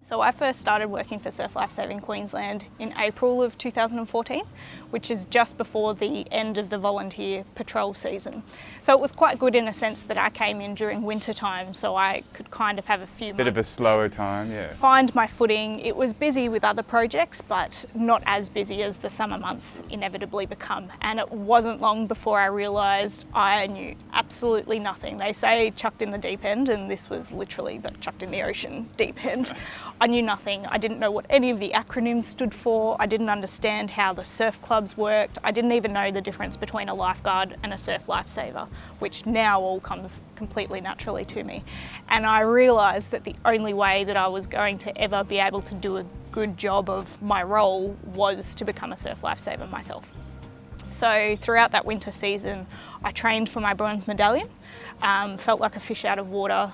So I first started working for Surf Life Saving Queensland in April of 2014, which is just before the end of the volunteer patrol season. So it was quite good in a sense that I came in during winter time, so I could kind of have a few months. Bit of a slower time, yeah. Find my footing. It was busy with other projects, but not as busy as the summer months inevitably become. And it wasn't long before I realised I knew absolutely nothing. They say chucked in the deep end, and this was literally but chucked in the ocean deep end. I knew nothing. I didn't know what any of the acronyms stood for. I didn't understand how the surf clubs worked. I didn't even know the difference between a lifeguard and a surf lifesaver, which now all comes completely naturally to me. And I realised that the only way that I was going to ever be able to do a good job of my role was to become a surf lifesaver myself. So throughout that winter season, I trained for my bronze medallion, felt like a fish out of water,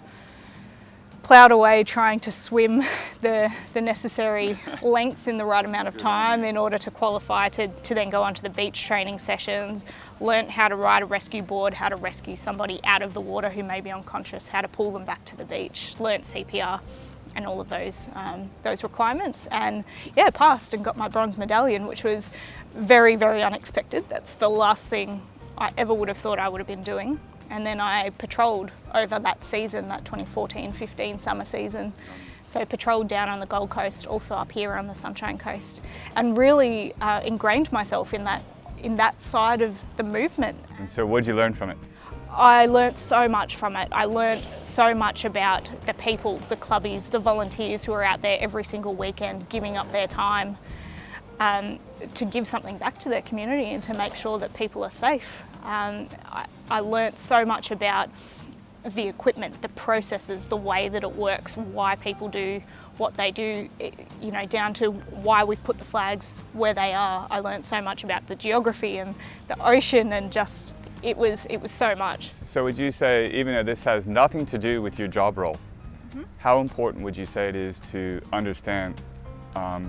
ploughed away trying to swim the necessary length in the right amount of time in order to qualify to then go on to the beach training sessions, learnt how to ride a rescue board, how to rescue somebody out of the water who may be unconscious, how to pull them back to the beach, learnt CPR and all of those requirements, and yeah, passed and got my bronze medallion, which was very, very unexpected. That's the last thing I ever would have thought I would have been doing. And then I patrolled over that season, that 2014-15 summer season. So patrolled down on the Gold Coast, also up here on the Sunshine Coast, and really ingrained myself in that side of the movement. And so what did you learn from it? I learnt so much from it. I learnt so much about the people, the clubbies, the volunteers who are out there every single weekend giving up their time to give something back to their community and to make sure that people are safe. I learnt so much about the equipment, the processes, the way that it works, why people do what they do, you know, down to why we've put the flags where they are. I learnt so much about the geography and the ocean, and just it was so much. So would you say, even though this has nothing to do with your job role, how important would you say it is to understand,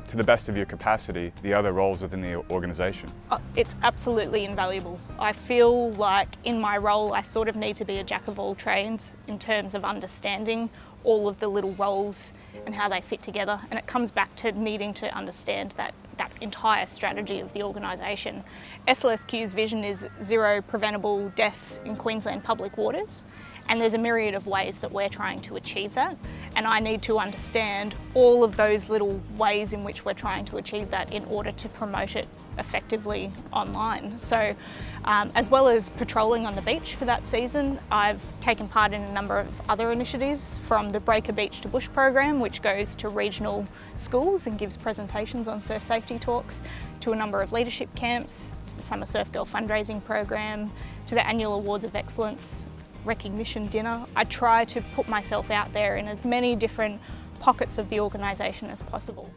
to the best of your capacity, the other roles within the organisation? It's absolutely invaluable. I feel like in my role I sort of need to be a jack of all trades in terms of understanding all of the little roles and how they fit together, and it comes back to needing to understand that entire strategy of the organisation. SLSQ's vision is zero preventable deaths in Queensland public waters, and there's a myriad of ways that we're trying to achieve that, and I need to understand all of those little ways in which we're trying to achieve that in order to promote it effectively online. So as well as patrolling on the beach for that season, I've taken part in a number of other initiatives, from the Breaker Beach to Bush program, which goes to regional schools and gives presentations on surf safety talks, to a number of leadership camps, to the Summer Surf Girl fundraising program, to the annual Awards of Excellence recognition dinner. I try to put myself out there in as many different pockets of the organisation as possible.